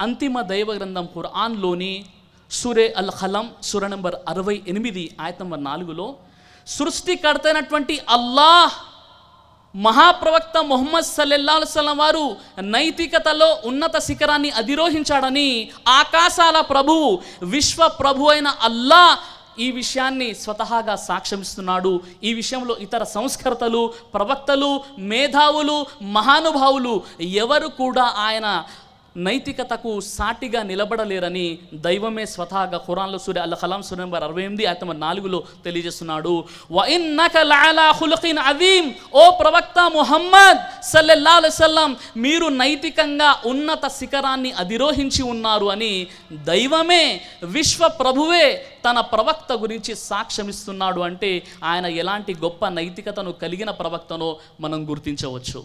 అంతిమ దైవ గ్రంథం ఖురాన్లోని సూరే అల్ ఖలం సూర నంబర్ 68 ఆయత నంబర్ 4లో సృష్టికర్త అయినటువంటి అల్లాహ్ మహాప్రవక్త ముహమ్మద్ సల్లల్లాహు అలైహి వసల్లం వారు నైతికతలో ఉన్నత శిఖరాన్ని అధిరోహించాడని ఆకాశాల ప్రభువు విశ్వ ప్రభు అయిన అల్లాహ్ ఈ విషయాన్ని స్వతహాగా సాక్ష్యమిస్తున్నాడు. ఈ విషయంలో ఇతర సంస్కర్తలు, ప్రవక్తలు, మేధావులు, మహానుభావులు ఎవరు కూడా ఆయన నైతికతకు సాటిగా నిలబడలేరని దైవమే స్వతహాగా ఖురాన్లో సూర అల్ ఖలం సూర నంబర్ 68 ఆయత నంబర్ 4లో తెలియజేస్తున్నాడు. వ ఇన్నక లఅలా ఖులుఖిన్ అజీమ్, ఓ ప్రవక్త ముహమ్మద్ సల్లల్లాహు అలైహి వసల్లం మీరు నైతికంగా ఉన్నత శిఖరాన్ని అధిరోహించి ఉన్నారు అని దైవమే విశ్వ ప్రభువే తన ప్రవక్త గురించి సాక్ష్యమిస్తున్నాడు. అంటే ఆయన ఎలాంటి గొప్ప నైతికతను కలిగిన ప్రవక్తనో మనం గుర్తించవచ్చు.